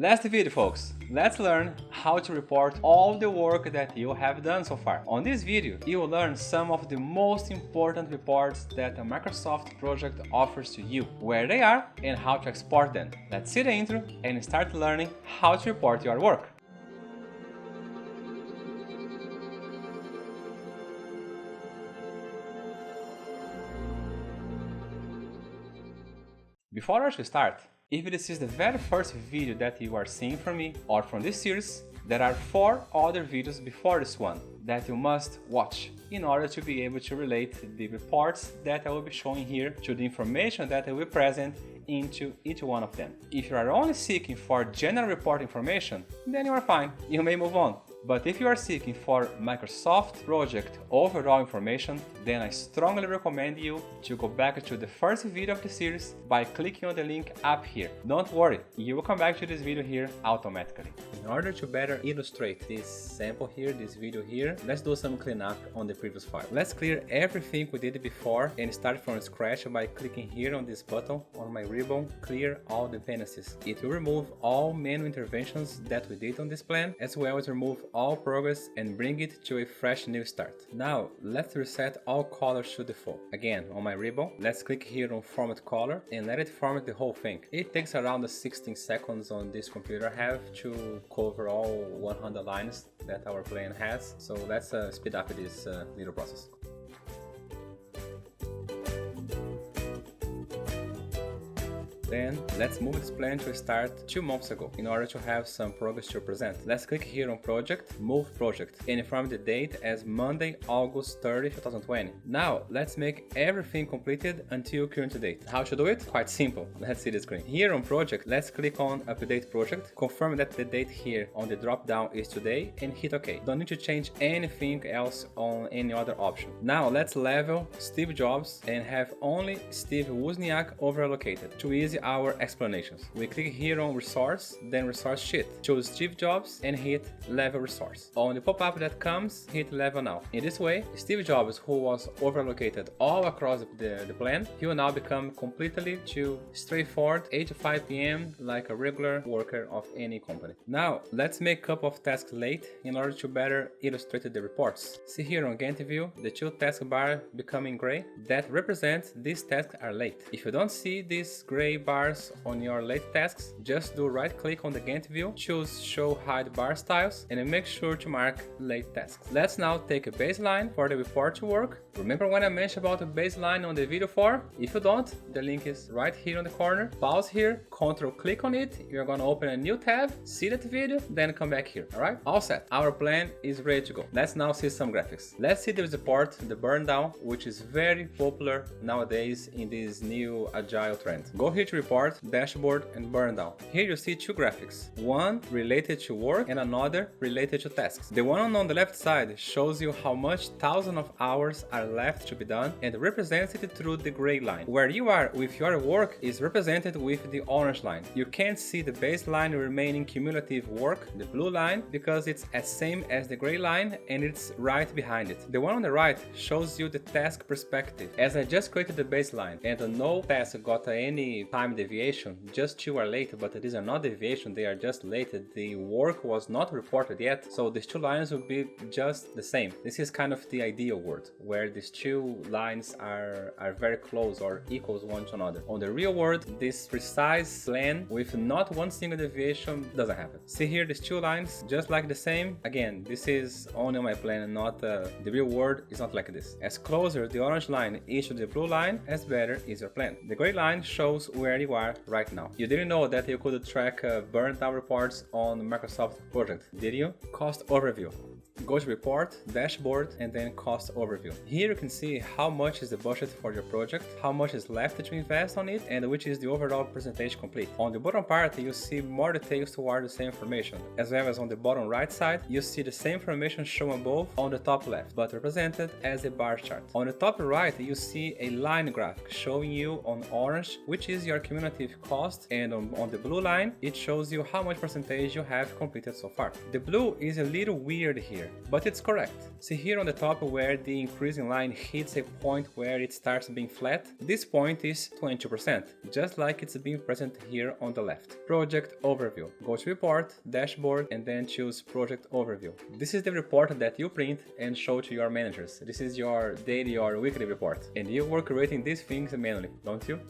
Last video, folks. Let's learn how to report all the work that you have done so far. On this video, you will learn some of the most important reports that a Microsoft project offers to you, where they are and how to export them. Let's see the intro and start learning how to report your work. Before I start, if this is the very first video that you are seeing from me or from this series, there are 4 other videos before this one that you must watch in order to be able to relate the reports that I will be showing here to the information that I will present into each one of them. If you are only seeking for general report information, then you are fine, you may move on. But if you are seeking for Microsoft project overall information, then I strongly recommend you to go back to the first video of the series by clicking on the link up here. Don't worry, you will come back to this video here automatically. In order to better illustrate this sample here, this video here, let's do some cleanup on the previous file. Let's clear everything we did before and start from scratch by clicking here on this button on my ribbon, clear all dependencies. It will remove all manual interventions that we did on this plan, as well as remove all progress and bring it to a fresh new start. Now let's reset all colors to default. Again, on my ribbon, let's click here on format color and let it format the whole thing. It takes around 16 seconds on this computer I have to cover all 100 lines that our plan has, so let's speed up this little process. Then let's move this plan to start 2 months ago in order to have some progress to present. Let's click here on project, move project, and inform the date as Monday, August 30, 2020. Now let's make everything completed until current date. How to do it? Quite simple. Let's see the screen. Here on project, let's click on update project, confirm that the date here on the drop down is today and hit OK. Don't need to change anything else on any other option. Now let's level Steve Jobs and have only Steve Wozniak overallocated to easy our explanations. We click here on resource, then resource sheet, choose Steve Jobs and hit level resource. On the pop-up that comes, hit level now. In this way, Steve Jobs, who was overallocated all across the plan, he will now become completely to straightforward 8 to 5 p.m. like a regular worker of any company. Now let's make a couple of tasks late in order to better illustrate the reports. See here on Gantt view, the 2 task bar becoming gray, that represents these tasks are late. If you don't see these gray bars on your late tasks, just do right click on the Gantt view, choose show hide bar styles and make sure to mark late tasks. Let's now take a baseline for the report to work. Remember when I mentioned about the baseline on the video 4? If you don't, the link is right here on the corner. Pause here, control click on it, you're gonna open a new tab, see that video, then come back here. Alright? All set. Our plan is ready to go. Let's now see some graphics. Let's see the report, the Burndown, which is very popular nowadays in this new agile trend. Go here to report, dashboard and Burndown. Here you see 2 graphics, one related to work and another related to tasks. The one on the left side shows you how much thousands of hours are left to be done and represents it through the gray line. Where you are with your work is represented with the orange line. You can't see the baseline remaining cumulative work, the blue line, because it's as same as the gray line and it's right behind it. The one on the right shows you the task perspective. As I just created the baseline and no task got any time deviation, just 2 are late, but these are not deviation, they are just late. The work was not reported yet, so these 2 lines will be just the same. This is kind of the ideal world, where these 2 lines are very close or equals one to another. On the real world, this precise plan with not one single deviation doesn't happen. See here, these 2 lines, just like the same. Again, this is only on my plan and not the real world is not like this. As closer the orange line is to the blue line, as better is your plan. The gray line shows where you are right now. You didn't know that you could track Burndown reports on Microsoft project, did you? Cost overview. Go to report, dashboard, and then cost overview. Here you can see how much is the budget for your project, how much is left to invest on it, and which is the overall presentation complete. On the bottom part, you see more details toward the same information, as well as on the bottom right side, you see the same information shown above on the top left, but represented as a bar chart. On the top right, you see a line graphic showing you on orange, which is your cumulative cost, and on the blue line, it shows you how much percentage you have completed so far. The blue is a little weird here. here, but it's correct. See here on the top where the increasing line hits a point where it starts being flat? This point is 22%, just like it's being present here on the left. Project Overview. Go to Report, Dashboard, and then choose Project Overview. This is the report that you print and show to your managers. This is your daily or weekly report. And you were creating these things manually, don't you?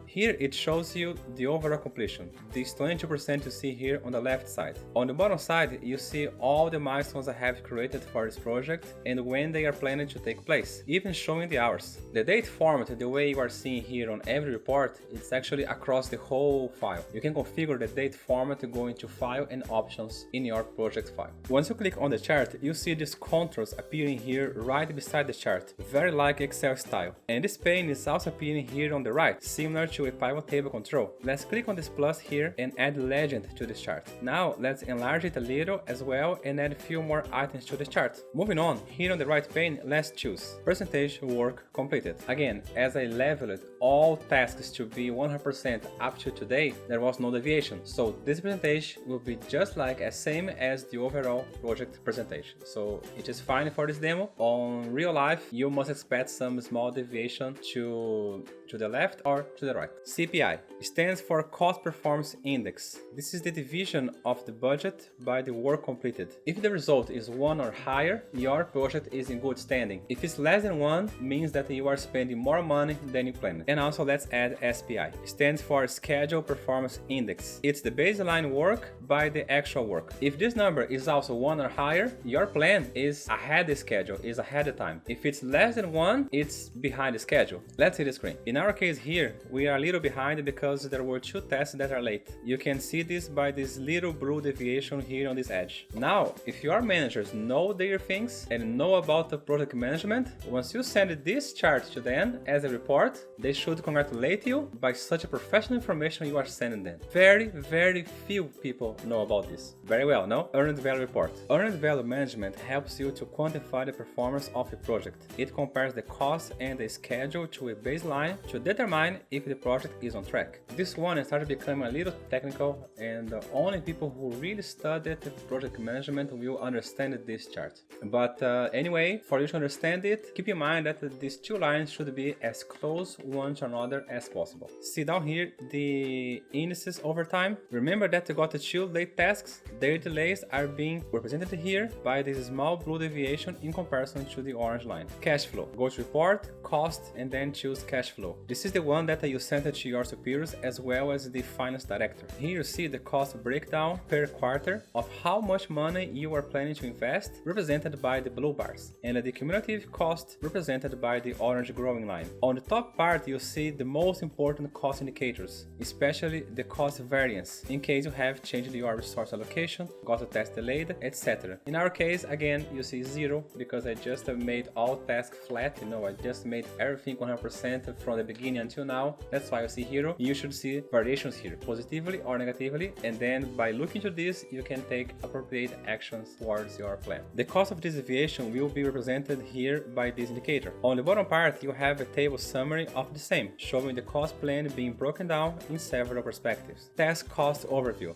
Here it shows you the overall completion. This 22% you see here on the left side. On the bottom side, you see all the milestones I have created for this project and when they are planned to take place, even showing the hours. The date format, the way you are seeing here on every report, it's actually across the whole file. You can configure the date format to go into File and Options in your project file. Once you click on the chart, you see these controls appearing here right beside the chart, very like Excel style. And this pane is also appearing here on the right, similar to a pivot table control. Let's click on this plus here and add legend to this chart. Now let's enlarge it a little as well and add a few more items to the chart. Moving on, here on the right pane, let's choose percentage work completed. Again, as I leveled all tasks to be 100% up to today, there was no deviation. So this percentage will be just like as same as the overall project presentation. So it is fine for this demo. On real life, you must expect some small deviation to the left or to the right. CPI stands for Cost Performance Index. This is the division of the budget by the work completed. If the result is 1 or higher, your project is in good standing. If it's less than 1, means that you are spending more money than you planned. And also let's add SPI. It stands for Schedule Performance Index. It's the baseline work by the actual work. If this number is also 1 or higher, your plan is ahead of schedule, is ahead of time. If it's less than 1, it's behind the schedule. Let's see the screen. In our case here, we are a little behind because there were 2 tests that are late. You can see this by this little blue deviation here on this edge. Now, if your managers know their things and know about the project management, once you send this chart to them as a report, they should congratulate you by such a professional information you are sending them. Very, very few people know about this. Very well, no? Earned Value Report. Earned Value Management helps you to quantify the performance of a project. It compares the cost and the schedule to a baseline to determine if the project is on track. This one started becoming a little technical and only people who really studied project management will understand this chart. But anyway, for you to understand it, keep in mind that these 2 lines should be as close one to another as possible. See down here the indices over time. Remember that you got the 2 late tasks. Their delays are being represented here by this small blue deviation in comparison to the orange line. Cash flow. Go to report, cost, and then choose cash flow. This is the one that you sent to your superiors as well as the finance director. Here you see the cost breakdown per quarter of how much money you are planning to invest, represented by the blue bars, and the cumulative cost represented by the orange growing line. On the top part, you see the most important cost indicators, especially the cost variance, in case you have changed your resource allocation, got a task delayed, etc. In our case, again, you see 0 because I just made all tasks flat, I just made everything 100% from the beginning until now. That's why you see 0. You should see variations here, positively or negatively, and then by looking to this, you can take appropriate actions towards your plan. The cost of this deviation will be represented here by this indicator. On the bottom part, you have a table summary of the same, showing the cost plan being broken down in several perspectives. Task cost overview.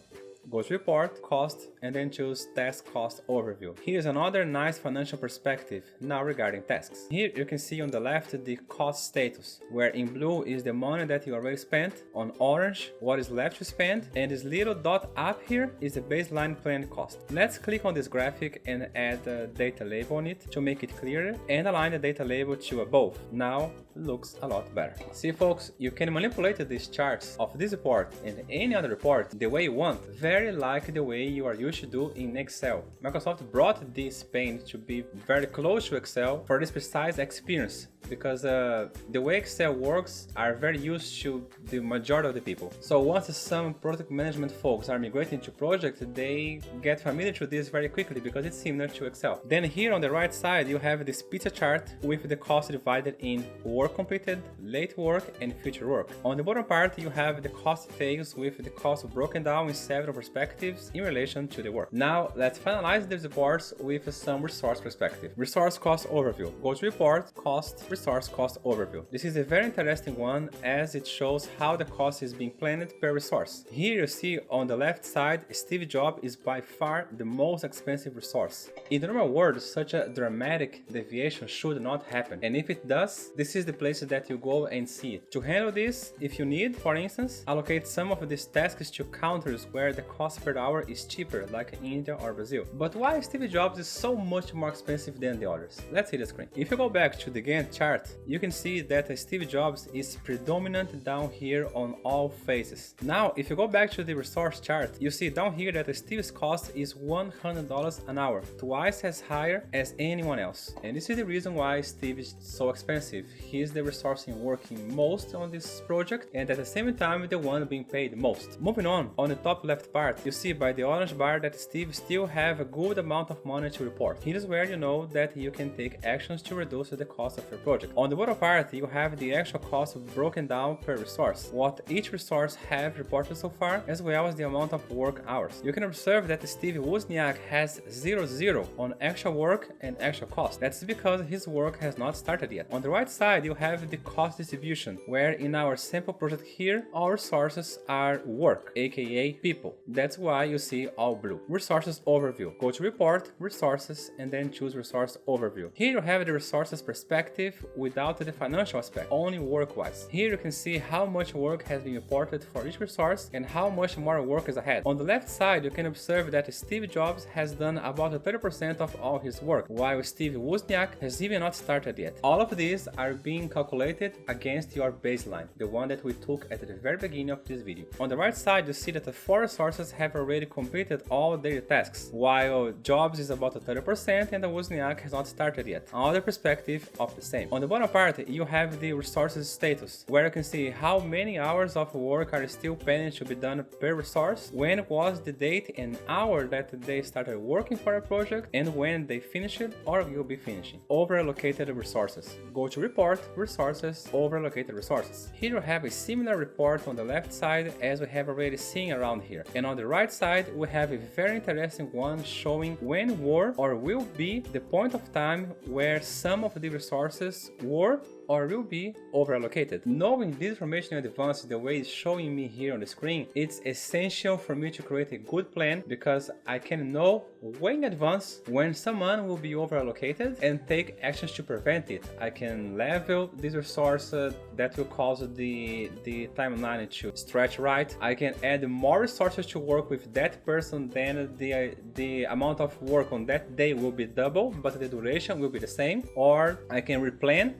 Go to Report, Cost, and then choose Task Cost Overview. Here's another nice financial perspective now regarding tasks. Here you can see on the left the cost status, where in blue is the money that you already spent, on orange what is left to spend, and this little dot up here is the baseline planned cost. Let's click on this graphic and add a data label on it to make it clearer and align the data label to above. Now looks a lot better. See folks, you can manipulate these charts of this report and any other report the way you want, very like the way you are used to do in Excel. Microsoft brought this pane to be very close to Excel for this precise experience, because the way Excel works are very used to the majority of the people. So once some project management folks are migrating to project, they get familiar to this very quickly because it's similar to Excel. Then here on the right side, you have this pizza chart with the cost divided in work completed, late work, and future work. On the bottom part, you have the cost details with the cost broken down in several perspectives in relation to the work. Now let's finalize these reports with some resource perspective. Resource cost overview. Go to report, cost, resource cost overview. This is a very interesting one as it shows how the cost is being planned per resource. Here you see on the left side, Steve Jobs is by far the most expensive resource. In the normal world, such a dramatic deviation should not happen, and if it does, this is the place that you go and see it. To handle this, if you need, for instance, allocate some of these tasks to countries where the cost per hour is cheaper, like India or Brazil. But why Steve Jobs is so much more expensive than the others? Let's see the screen. If you go back to the Gantt chart, you can see that Steve Jobs is predominant down here on all phases. Now, if you go back to the resource chart, you see down here that Steve's cost is $100 an hour, twice as higher as anyone else. And this is the reason why Steve is so expensive. He is the resourcing working most on this project and at the same time the one being paid most. Moving on the top left part, you see by the orange bar that Steve still have a good amount of money to report. Here is where you know that you can take actions to reduce the cost of your project. On the bottom part, you have the actual cost broken down per resource, what each resource have reported so far, as well as the amount of work hours. You can observe that Steve Wozniak has 0 on actual work and actual cost. That's because his work has not started yet. On the right side, you have the cost distribution, where in our sample project here, our resources are work, aka people. That's why you see all blue. Resources overview. Go to report, resources, and then choose resource overview. Here you have the resources perspective without the financial aspect, only work-wise. Here you can see how much work has been reported for each resource and how much more work is ahead. On the left side, you can observe that Steve Jobs has done about 30% of all his work, while Steve Wozniak has even not started yet. All of these are being calculated against your baseline, the one that we took at the very beginning of this video. On the right side, you see that the 4 resources have already completed all their tasks, while Jobs is about 30% and the Wozniak has not started yet. Another perspective of the same. On the bottom part, you have the resources status, where you can see how many hours of work are still pending to be done per resource, when was the date and hour that they started working for a project, and when they finished or will be finishing. Overallocated resources. Go to report, resources, overallocated resources. Here you have a similar report on the left side as we have already seen around here. And on the right side, we have a very interesting one showing when were or will be the point of time where some of the resources were or will be overallocated. Knowing this information in advance the way it's showing me here on the screen, it's essential for me to create a good plan because I can know way in advance when someone will be overallocated and take actions to prevent it. I can level this resource that will cause the timeline to stretch right. I can add more resources to work with that person, then the amount of work on that day will be double, but the duration will be the same. Or I can replan,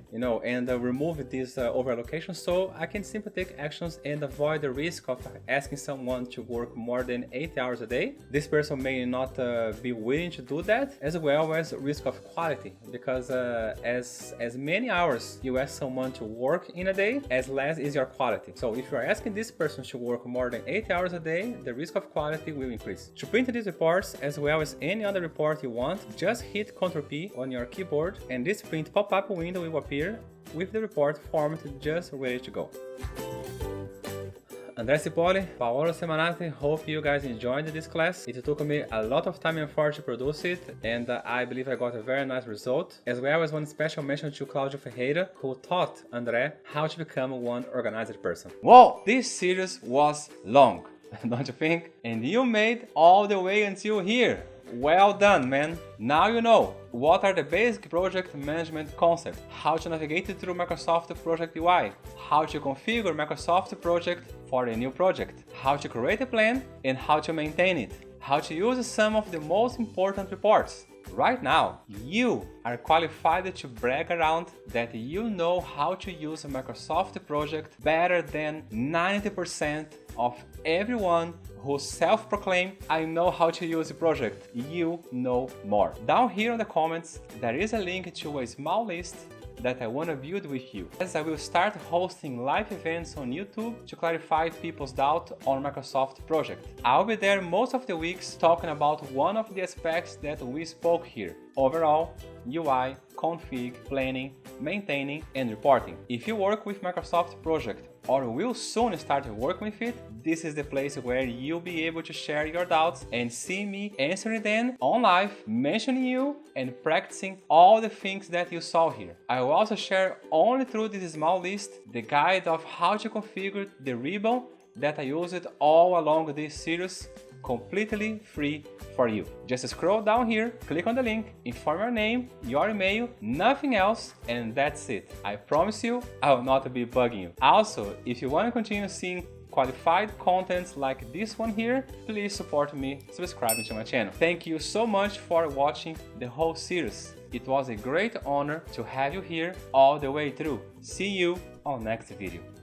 and remove this overallocation, so I can simply take actions and avoid the risk of asking someone to work more than 8 hours a day. This person may not be willing to do that, as well as risk of quality, because as many hours you ask someone to work in a day, as less is your quality. So if you are asking this person to work more than 8 hours a day, the risk of quality will increase. To print these reports, as well as any other report you want, just hit Ctrl P on your keyboard and this print pop-up window will appear with the report formatted just ready to go. André Cipolli, Paolo Semanati, hope you guys enjoyed this class. It took me a lot of time and effort to produce it, and I believe I got a very nice result, as well as one special mention to Claudio Ferreira, who taught André how to become one organized person. Whoa, this series was long, don't you think? And you made all the way until here. Well done, man! Now you know what are the basic project management concepts, how to navigate through Microsoft Project UI, how to configure Microsoft Project for a new project, how to create a plan and how to maintain it, how to use some of the most important reports. Right now, you are qualified to brag around that you know how to use a Microsoft Project better than 90% of everyone who self-proclaim, I know how to use the project. You know more. Down here in the comments, there is a link to a small list that I want to build with you, as I will start hosting live events on YouTube to clarify people's doubt on Microsoft Project. I'll be there most of the weeks talking about one of the aspects that we spoke here: overall, UI, config, planning, maintaining, and reporting. If you work with Microsoft Project or will soon start working with it, this is the place where you'll be able to share your doubts and see me answering them on live, mentioning you and practicing all the things that you saw here. I will also share only through this small list the guide of how to configure the ribbon that I used all along this series, completely free for you. Just scroll down here, click on the link, inform your name, your email, nothing else, and that's it. I promise you, I will not be bugging you. Also, if you want to continue seeing qualified contents like this one here, please support me subscribing to my channel. Thank you so much for watching the whole series. It was a great honor to have you here all the way through. See you on next video.